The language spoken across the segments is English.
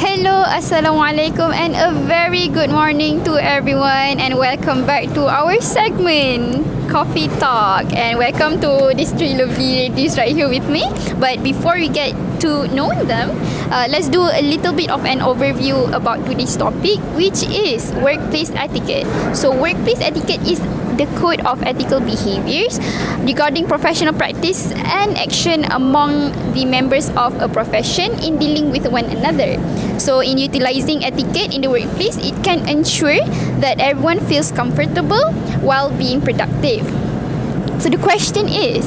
Hello, Assalamualaikum, and a very good morning to everyone, and welcome back to our segment Coffee Talk, and welcome to these three lovely ladies right here with me. But before we get to know them, let's do a little bit of an overview about today's topic, which is workplace etiquette. So workplace etiquette is the code of ethical behaviors regarding professional practice and action among the members of a profession in dealing with one another. So in utilizing etiquette in the workplace, it can ensure that everyone feels comfortable while being productive. So the question is,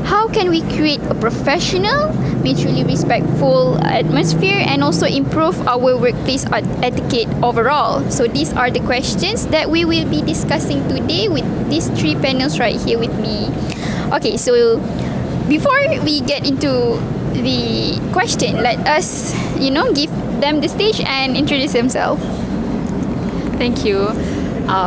how can we create a professional, mutually respectful atmosphere and also improve our workplace etiquette overall? So these are the questions that we will be discussing today with these three panels right here with me. Okay, so before we get into the question, let us, give them the stage and introduce themselves. Thank you.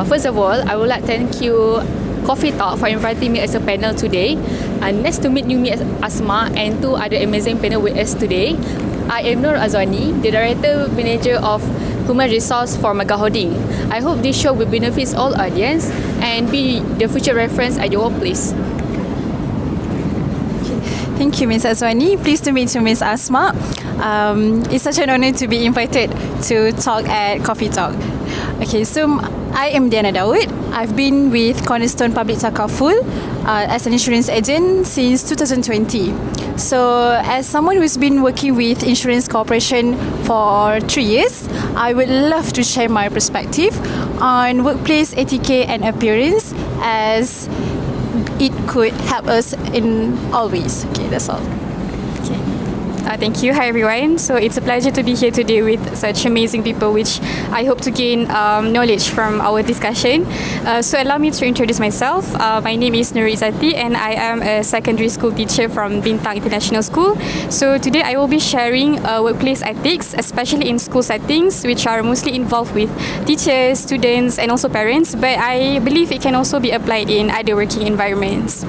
First of all, I would like to thank you Coffee Talk for inviting me as a panel today. Nice to meet you, me as ASMA and two other amazing panel with us today. I am AZWANI, the Director Manager of Human Resource for MOHD. I hope this show will benefit all audience and be the future reference at your workplace. Thank you, Ms. AZWANI. Pleased to meet you, Ms. ASMA. It's such an honor to be invited to talk at Coffee Talk. Okay, so I am DAUD. I've been with Cornerstone Public Takaful as an insurance agent since 2020. So as someone who's been working with Insurance Corporation for 3 years, I would love to share my perspective on workplace etiquette and appearance, as it could help us in all ways. Okay, that's all. Thank you. Hi everyone. So it's a pleasure to be here today with such amazing people, which I hope to gain knowledge from our discussion. So allow me to introduce myself. My name is NURUL Izzati and I am a secondary school teacher from BINTI International School. So today I will be sharing workplace ethics, especially in school settings, which are mostly involved with teachers, students and also parents, but I believe it can also be applied in other working environments.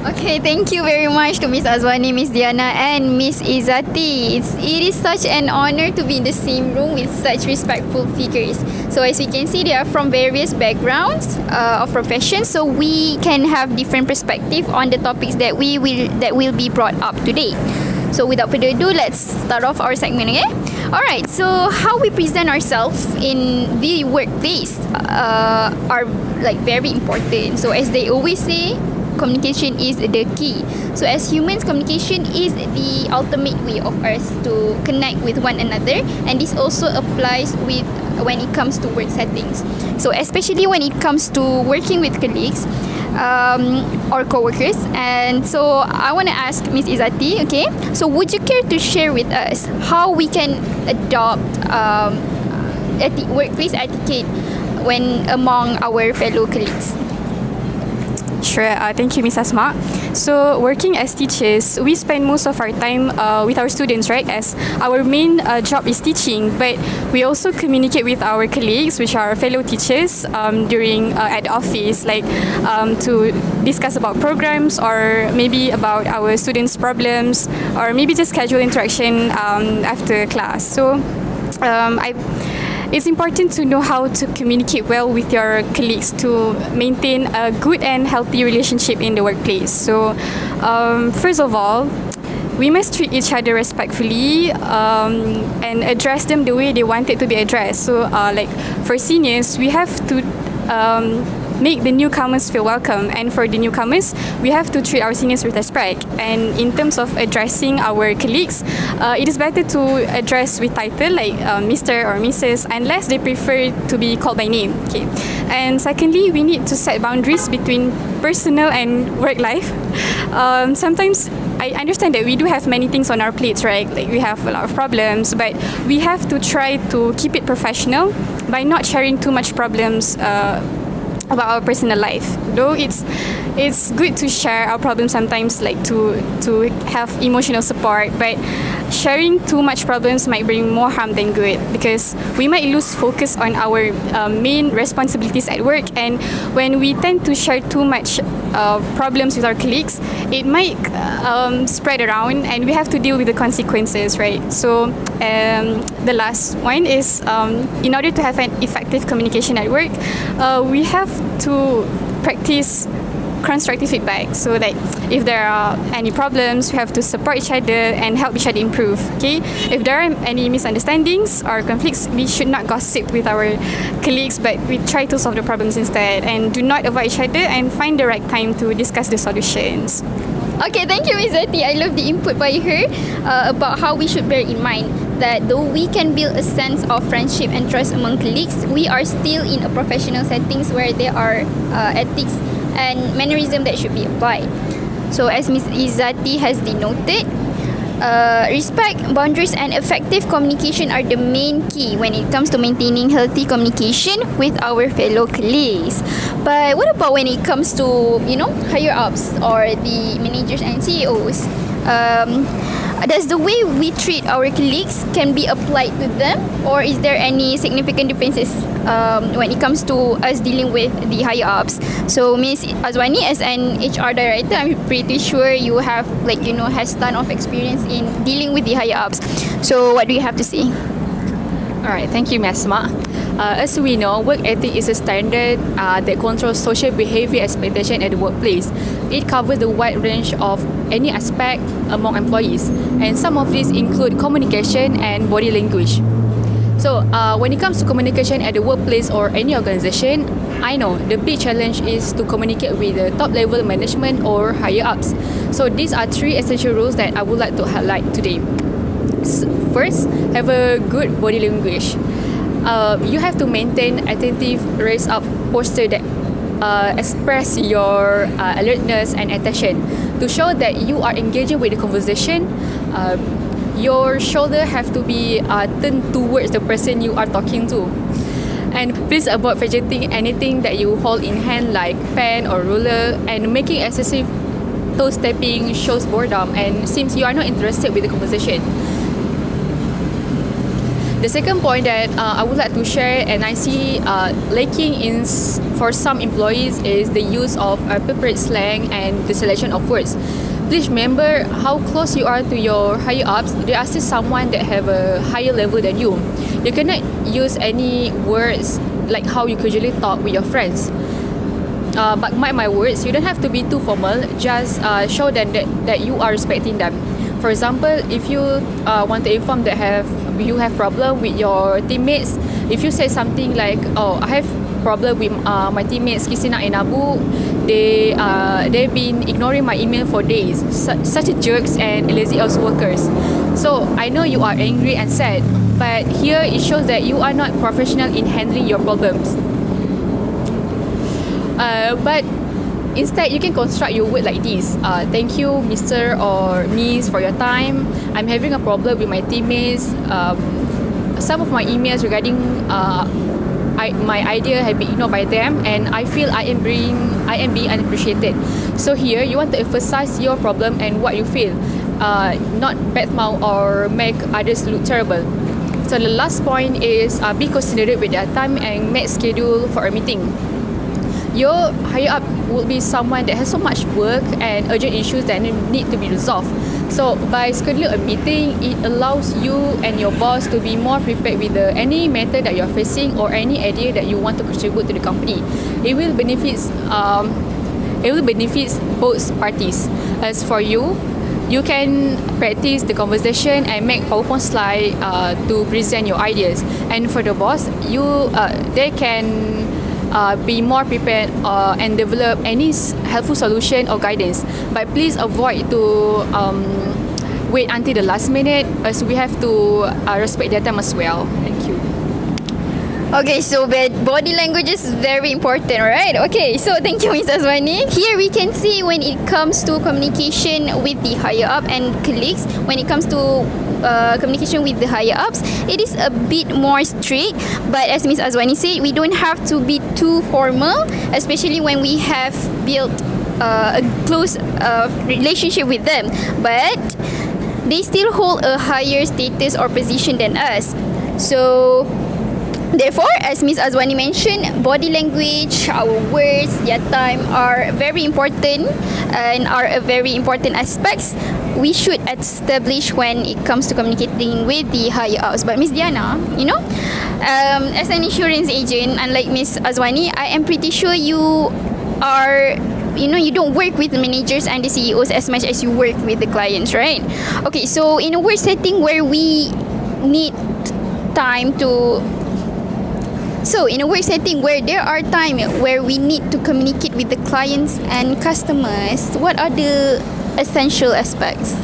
Okay, thank you very much to Miss AZWANI, Miss Diana and Miss Izzati. It is such an honor to be in the same room with such respectful figures. So as we can see, they are from various backgrounds of professions, so we can have different perspective on the topics that will be brought up today. So without further ado, let's start off our segment, okay? Alright, so how we present ourselves in the workplace are very important. So as they always say, communication is the key. So as humans, communication is the ultimate way of us to connect with one another, and this also applies when it comes to work settings. So especially when it comes to working with colleagues or co-workers. And so I want to ask Ms. Izzati, okay, so would you care to share with us how we can adopt workplace etiquette when among our fellow colleagues? Sure, thank you, Ms. Asma. So, working as teachers, we spend most of our time with our students, right? As our main job is teaching, but we also communicate with our colleagues, which are fellow teachers, during at the office, to discuss about programs or maybe about our students' problems, or maybe just casual interaction after class. So, it's important to know how to communicate well with your colleagues to maintain a good and healthy relationship in the workplace. So, first of all, we must treat each other respectfully and address them the way they want it to be addressed. So, for seniors, we have to make the newcomers feel welcome, and for the newcomers, we have to treat our seniors with respect. And in terms of addressing our colleagues, it is better to address with title like Mr. or Mrs. unless they prefer to be called by name. Okay. And secondly, we need to set boundaries between personal and work life. Sometimes I understand that we do have many things on our plates, right? Like we have a lot of problems, but we have to try to keep it professional by not sharing too much problems about our personal life. Though it's it's good to share our problems sometimes, like to have emotional support, but sharing too much problems might bring more harm than good, because we might lose focus on our main responsibilities at work. And when we tend to share too much problems with our colleagues, it might spread around, and we have to deal with the consequences, right? So the last one is, in order to have an effective communication at work, we have to practice constructive feedback. So that if there are any problems, we have to support each other and help each other improve. Okay, if there are any misunderstandings or conflicts, we should not gossip with our colleagues, but we try to solve the problems instead, and do not avoid each other, and find the right time to discuss the solutions. Okay, thank you, Izzati. I love the input by her about how we should bear in mind that though we can build a sense of friendship and trust among colleagues, we are still in a professional settings where there are ethics and mannerism that should be applied. So as Ms. Izzati has denoted, respect, boundaries and effective communication are the main key when it comes to maintaining healthy communication with our fellow colleagues. But what about when it comes to, higher ups or the managers and CEOs? Does the way we treat our colleagues can be applied to them, or is there any significant differences when it comes to us dealing with the higher ups? So Ms. Azwani, as an HR director, I'm pretty sure you have has ton of experience in dealing with the higher ups. So what do you have to say? Alright, thank you, Ms. Ma. As we know, work ethic is a standard that controls social behavior expectation at the workplace. It covers the wide range of any aspect among employees, and some of these include communication and body language. So when it comes to communication at the workplace or any organization, I know the big challenge is to communicate with the top level management or higher ups. So these are 3 essential rules that I would like to highlight today. First, have a good body language. You have to maintain attentive raise up posture that express your alertness and attention to show that you are engaging with the conversation. Your shoulder have to be turned towards the person you are talking to. And please avoid fidgeting anything that you hold in hand, like pen or ruler, and making excessive toe stepping shows boredom and seems you are not interested with the conversation. The second point that I would like to share, and I see lacking in for some employees, is the use of appropriate slang and the selection of words. Please remember how close you are to your higher ups. There are still someone that have a higher level than you. You cannot use any words like how you usually talk with your friends. But mark my words, you don't have to be too formal. Just show them that you are respecting them. For example, if you want to inform that you have problem with your teammates, if you say something like, "Oh, I have problem with my teammates Kisina and Abu, they've been ignoring my email for days, such jerks and lazy house workers. So I know you are angry and sad, but here it shows that you are not professional in handling your problems." But instead, you can construct your word like this. Thank you, Mr. or Miss, for your time. I'm having a problem with my teammates. Some of my emails regarding my idea have been ignored by them, and I feel I am being unappreciated. So here, you want to emphasize your problem and what you feel, not badmouth or make others look terrible. So the last point is be considerate with their time and make schedule for a meeting. Your higher up will be someone that has so much work and urgent issues that need to be resolved. So by scheduling a meeting, it allows you and your boss to be more prepared with any matter that you're facing or any idea that you want to contribute to the company. It will benefit both parties. As for you, you can practice the conversation and make PowerPoint slide to present your ideas. And for the boss, they can be more prepared and develop any helpful solution or guidance. But please avoid to wait until the last minute, as we have to respect their time as well. Thank you. Okay, so body language is very important, right? Okay, so thank you, Ms. Azwani. Here we can see when it comes to communication with the higher up and colleagues, when it comes to communication with the higher ups, it is a bit more strict. But as Ms. Azwani said, we don't have to be too formal, especially when we have built a close relationship with them, but they still hold a higher status or position than us. So therefore, as Miss Azwani mentioned, body language, our words, their time are very important and are a very important aspects we should establish when it comes to communicating with the higher ups. But Miss Diana, as an insurance agent, unlike Miss Azwani, I am pretty sure you are, you don't work with the managers and the CEOs as much as you work with the clients, right? Okay, so in a work setting where we need time to in a work setting where there are time where we need to communicate with the clients and customers, what are the essential aspects?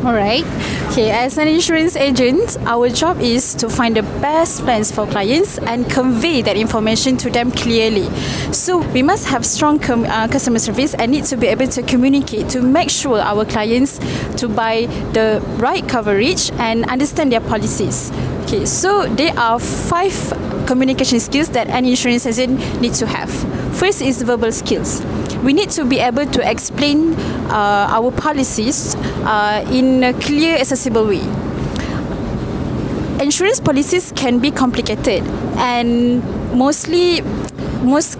Alright. Okay, as an insurance agent, our job is to find the best plans for clients and convey that information to them clearly. So we must have strong customer service and need to be able to communicate to make sure our clients to buy the right coverage and understand their policies. Okay, so there are 5 communication skills that an insurance agent needs to have. First is verbal skills. We need to be able to explain our policies in a clear, accessible way. Insurance policies can be complicated, and most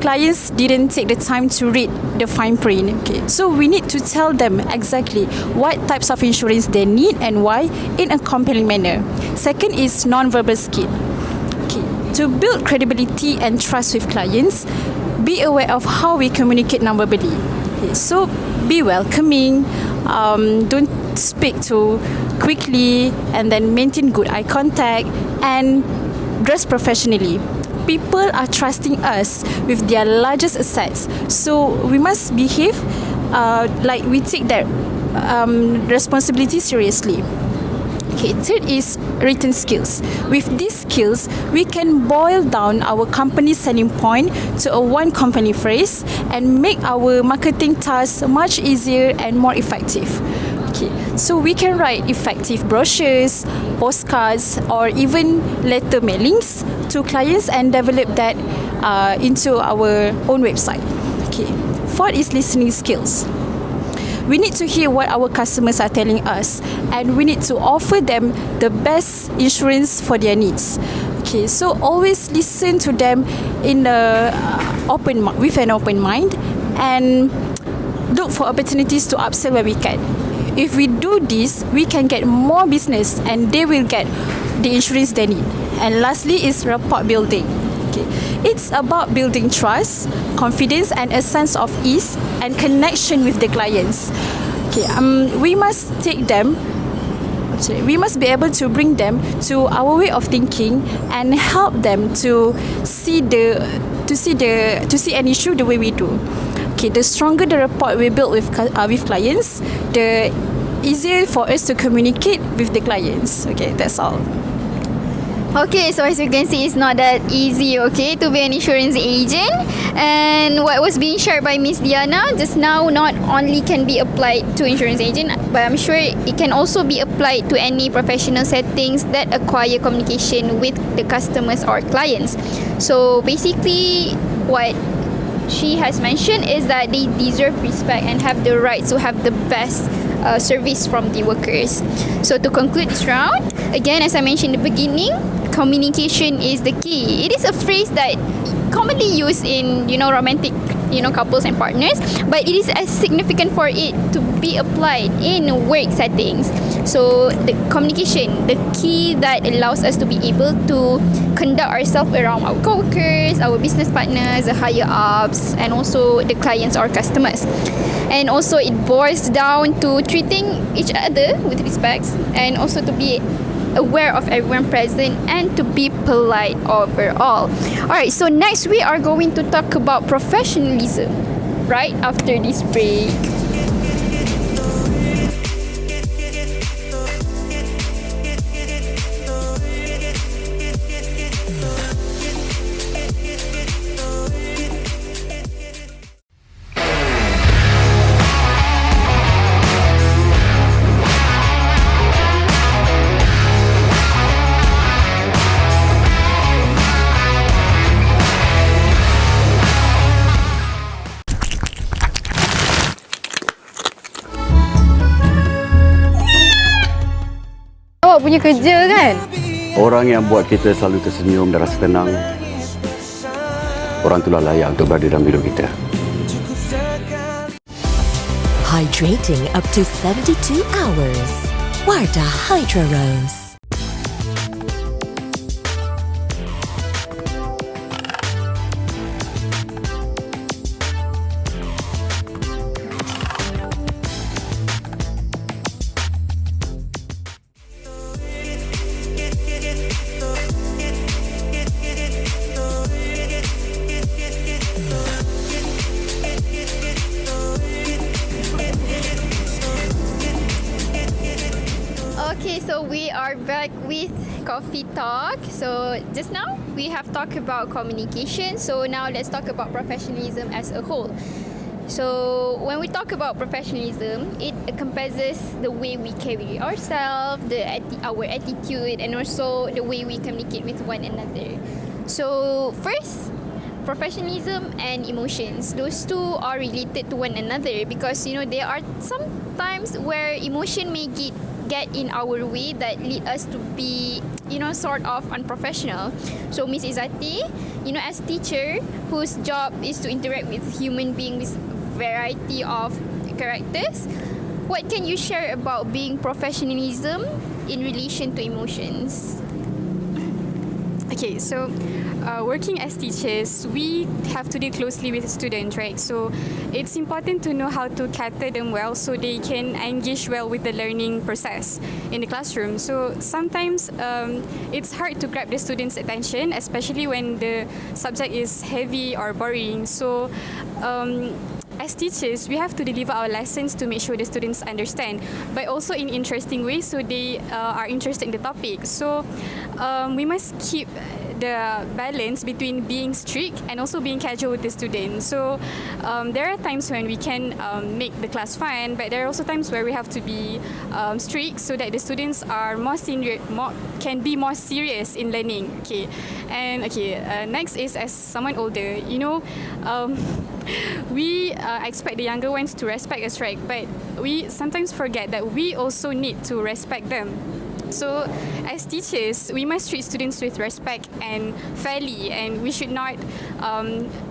clients didn't take the time to read the fine print. Okay, so we need to tell them exactly what types of insurance they need and why in a compelling manner. Second is non-verbal skill. Okay, to build credibility and trust with clients, be aware of how we communicate non-verbally. Okay, so be welcoming, don't speak too quickly, and then maintain good eye contact and dress professionally. People are trusting us with their largest assets, so we must behave like we take that responsibility seriously. Okay, third is written skills. With these skills, we can boil down our company's selling point to a one company phrase and make our marketing tasks much easier and more effective. Okay, so we can write effective brochures, postcards, or even letter mailings to clients and develop that into our own website. Okay, fourth is listening skills. We need to hear what our customers are telling us, and we need to offer them the best insurance for their needs. Okay, so always listen to them in with an open mind, and look for opportunities to upsell where we can. If we do this, we can get more business, and they will get the insurance they need. And lastly is rapport building. Okay, it's about building trust, confidence, and a sense of ease and connection with the clients. Okay, we must be able to bring them to our way of thinking and help them to see an issue the way we do. Okay, the stronger the rapport we build with clients, the easier for us to communicate with the clients. Okay, that's all. Okay, so as you can see, it's not that easy, okay, to be an insurance agent. And what was being shared by Miss Diana just now not only can be applied to insurance agent, but I'm sure it can also be applied to any professional settings that acquire communication with the customers or clients. So basically, what she has mentioned is that they deserve respect and have the right to have the best service from the workers. So to conclude this round, again, as I mentioned in the beginning, communication is the key. It is a phrase that commonly used in romantic couples and partners, but it is as significant for it to be applied in work settings. So the communication, the key that allows us to be able to conduct ourselves around our co-workers, our business partners, the higher ups, and also the clients or customers. And also it boils down to treating each other with respect, and also to be aware of everyone present and to be polite overall. Alright, so next we are going to talk about professionalism right after this break. punya kerja kan. Orang yang buat kita selalu tersenyum dan rasa tenang, orang itulah layak untuk berada dalam hidup kita. Hydrating up to 72 hours. Wardah Hydra Rose. Okay, so we are back with Coffee Talk. So just now we have talked about communication. So now let's talk about professionalism as a whole. So when we talk about professionalism, it encompasses the way we carry ourselves, our attitude, and also the way we communicate with one another. So first, professionalism and emotions. Those two are related to one another because there are some times where emotion may get in our way that lead us to be sort of unprofessional. So Miss Izzati, as teacher whose job is to interact with human beings with variety of characters, what can you share about being professionalism in relation to emotions? Okay, so working as teachers, we have to deal closely with students, right? So it's important to know how to cater them well so they can engage well with the learning process in the classroom. So sometimes it's hard to grab the students' attention, especially when the subject is heavy or boring. So as teachers, we have to deliver our lessons to make sure the students understand, but also in interesting ways so they are interested in the topic. So we must keep the balance between being strict and also being casual with the students. So there are times when we can make the class fun, but there are also times where we have to be strict so that the students are can be more serious in learning. Okay, and next is as someone older, we expect the younger ones to respect us, right? But we sometimes forget that we also need to respect them. So as teachers, we must treat students with respect and fairly, and we should not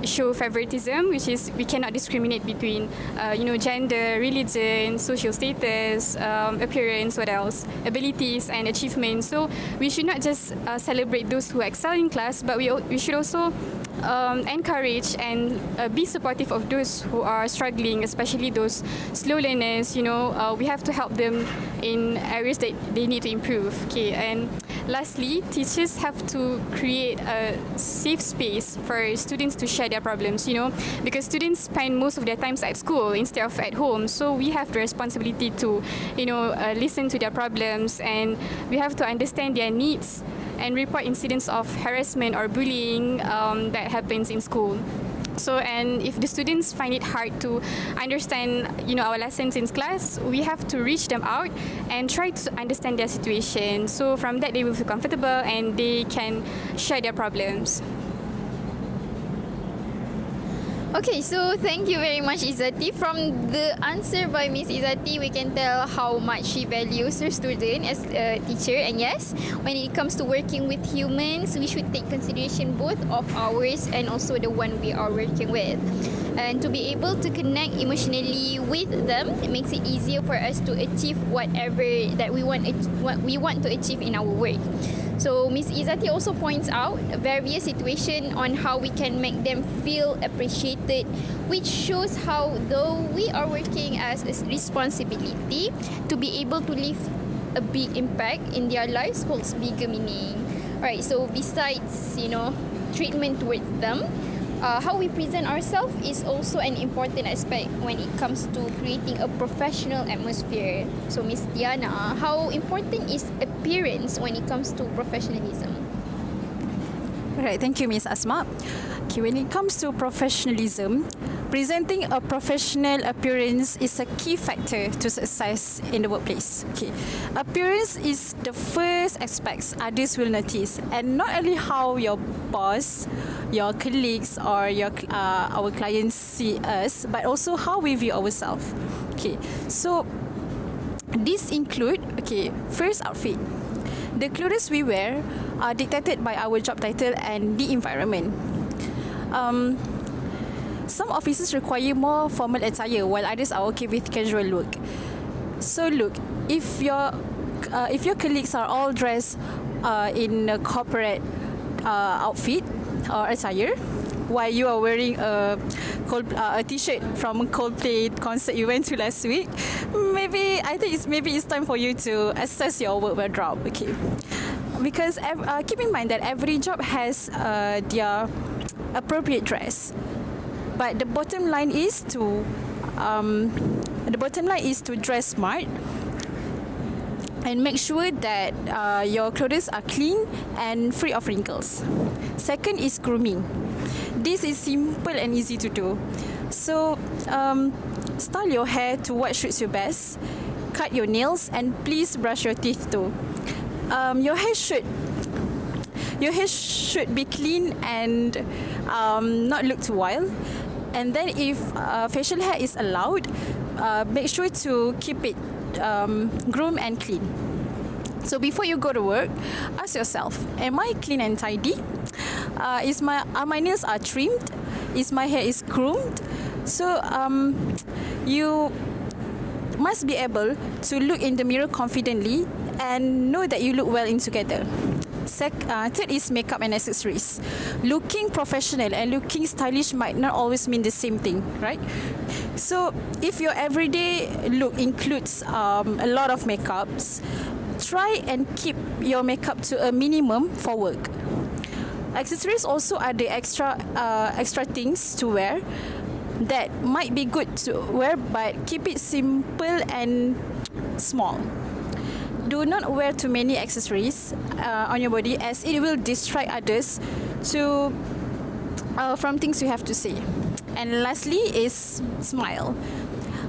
show favoritism, which is we cannot discriminate between gender, religion, social status, appearance, abilities and achievements. So we should not just celebrate those who excel in class, but we should also encourage and be supportive of those who are struggling, especially those slow learners. We have to help them in areas that they need to improve. Okay, and lastly, teachers have to create a safe space for students to share their problems, because students spend most of their times at school instead of at home. So we have the responsibility to, listen to their problems, and we have to understand their needs and report incidents of harassment or bullying that happens in school. So, and if the students find it hard to understand, our lessons in class, we have to reach them out and try to understand their situation. So from that, they will feel comfortable and they can share their problems. Okay, so thank you very much, Izzati. From the answer by Miss Izzati, we can tell how much she values her student as a teacher. And yes, when it comes to working with humans, we should take consideration both of ours and also the one we are working with. And to be able to connect emotionally with them, it makes it easier for us to achieve whatever that we want to achieve in our work. So Miss Izzati also points out various situations on how we can make them feel appreciated, which shows how though we are working as a responsibility to be able to leave a big impact in their lives holds bigger meaning. Alright, so besides, treatment towards them, how we present ourselves is also an important aspect when it comes to creating a professional atmosphere. So Miss Diana, how important is appearance when it comes to professionalism? Alright, thank you, Miss Asma. Okay, when it comes to professionalism, presenting a professional appearance is a key factor to success in the workplace. Okay, appearance is the first aspects others will notice, and not only how your boss, your colleagues, or our clients see us, but also how we view ourselves. Okay, so this include first outfit. The clothes we wear are dictated by our job title and the environment. Some offices require more formal attire, while others are okay with casual look. So look, if your colleagues are all dressed in a corporate outfit or attire, while you are wearing a t-shirt from a Coldplay concert you went to last week, maybe it's time for you to assess your work wardrobe. Okay, because keep in mind that every job has their appropriate dress, but the bottom line is to dress smart and make sure that your clothes are clean and free of wrinkles. Second is grooming. This is simple and easy to do. So style your hair to what suits you best, cut your nails, and please brush your teeth too. Your hair should be clean and not look too wild. And then if facial hair is allowed, make sure to keep it groomed and clean. So before you go to work, ask yourself, am I clean and tidy? Are my nails are trimmed? Is my hair is groomed? So you must be able to look in the mirror confidently and know that you look well in together. Third is makeup and accessories. Looking professional and looking stylish might not always mean the same thing, right? So if your everyday look includes a lot of makeups, try and keep your makeup to a minimum for work. Accessories also are the extra things to wear that might be good to wear, but keep it simple and small. Do not wear too many accessories on your body, as it will distract others from things you have to say. And lastly is smile.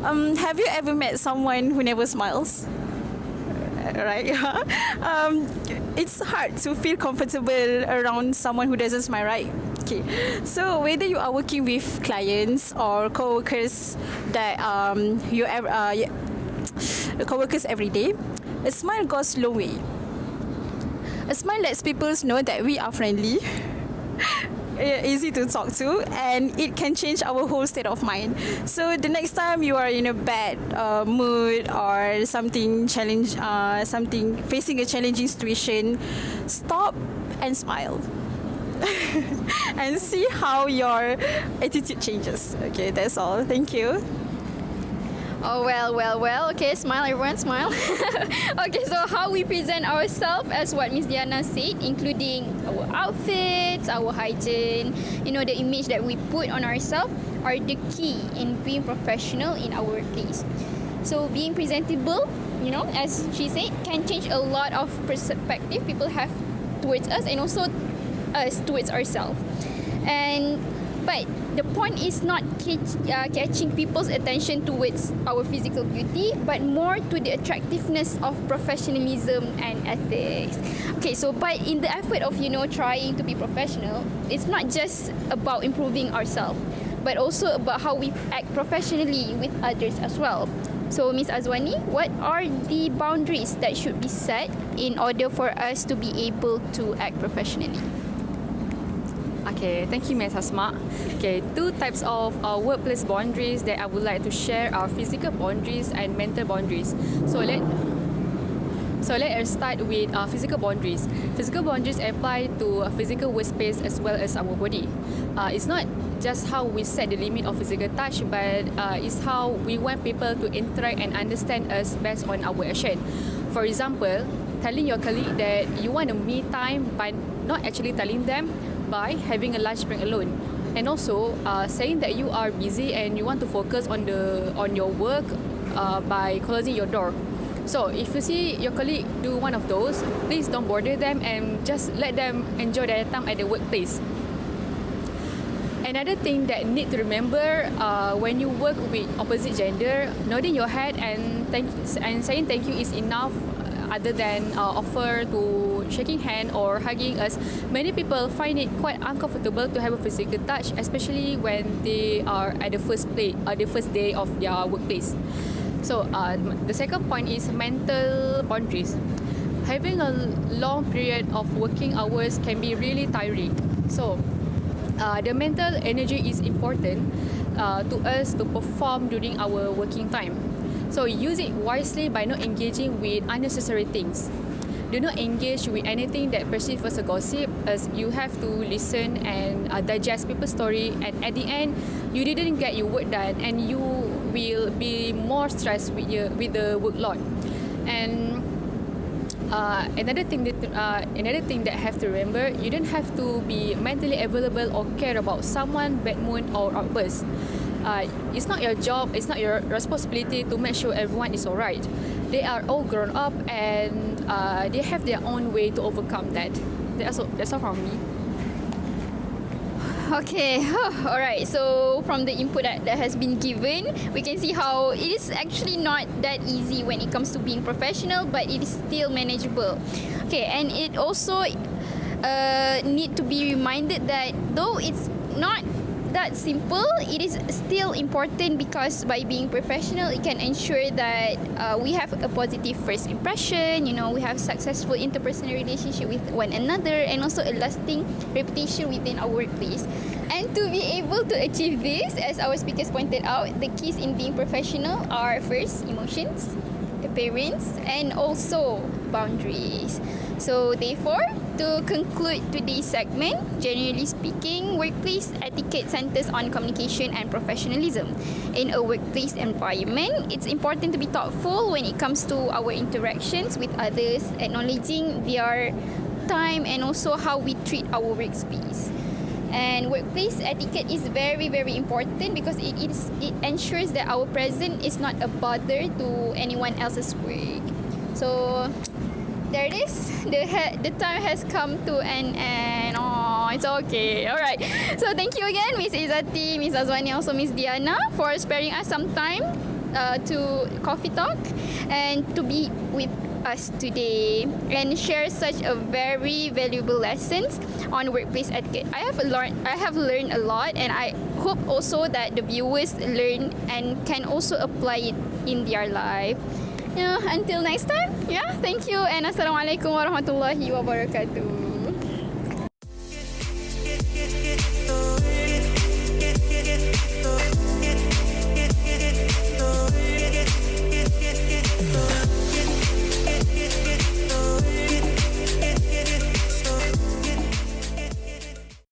Have you ever met someone who never smiles? Right? It's hard to feel comfortable around someone who doesn't smile, right? Okay. So whether you are working with clients or co-workers that co-workers every day, a smile goes a long way. A smile lets people know that we are friendly, easy to talk to, and it can change our whole state of mind. So the next time you are in a bad mood or facing a challenging situation, stop and smile. And see how your attitude changes. Okay, that's all. Thank you. Oh, well. Okay, smile, everyone, smile. Okay, so how we present ourselves, as what Miss Diana said, including our outfits, our hygiene, the image that we put on ourselves are the key in being professional in our workplace. So being presentable, as she said, can change a lot of perspective people have towards us and also us towards ourselves. But the point is not catching people's attention towards our physical beauty, but more to the attractiveness of professionalism and ethics. Okay, so but in the effort of trying to be professional, it's not just about improving ourselves, but also about how we act professionally with others as well. So Miss Azwani, what are the boundaries that should be set in order for us to be able to act professionally? Okay, thank you, Ms. Asma. Okay, two types of workplace boundaries that I would like to share are physical boundaries and mental boundaries. So let us start with physical boundaries. Physical boundaries apply to a physical workspace as well as our body. It's not just how we set the limit of physical touch, but it's how we want people to interact and understand us based on our action. For example, telling your colleague that you want a me time, but not actually telling them by having a lunch break alone, and also saying that you are busy and you want to focus on your work by closing your door. So if you see your colleague do one of those, please don't bother them and just let them enjoy their time at the workplace. Another thing that need to remember when you work with opposite gender, nodding your head and saying thank you is enough. Other than offer to shaking hand or hugging us, many people find it quite uncomfortable to have a physical touch, especially when they are at the first day of their workplace. So the second point is mental boundaries. having a long period of working hours can be really tiring. So the mental energy is important to us to perform during our working time. So use it wisely by not engaging with unnecessary things. Do not engage with anything that perceived as a gossip, as you have to listen and digest people's story, and at the end you didn't get your work done and you will be more stressed with the workload. And another thing that have to remember, you don't have to be mentally available or care about someone bad mood or outburst. It's not your job, it's not your responsibility to make sure everyone is alright. They are all grown up and they have their own way to overcome that. That's all from me. Okay, alright. So from the input that has been given, we can see how it is actually not that easy when it comes to being professional, but it is still manageable. Okay, and it also need to be reminded that though it's not that simple, it is still important, because by being professional, it can ensure that we have a positive first impression, we have successful interpersonal relationship with one another, and also a lasting reputation within our workplace. And to be able to achieve this, as our speakers pointed out, the keys in being professional are first, emotions, appearance, and also boundaries. So therefore, to conclude today's segment, generally speaking, workplace etiquette centers on communication and professionalism. In a workplace environment, it's important to be thoughtful when it comes to our interactions with others, acknowledging their time and also how we treat our workspace. And workplace etiquette is very, very important because it ensures that our presence is not a bother to anyone else's work. So there it is. The time has come to an end. Oh, it's okay. Alright. So thank you again, Miss Izzati, Miss Azwani, also Miss Diana, for sparing us some time to coffee talk and to be with us today and share such a very valuable lessons on workplace etiquette. I have learned a lot, and I hope also that the viewers learn and can also apply it in their life. Until next time, thank you, and Assalamualaikum warahmatullahi wabarakatuh.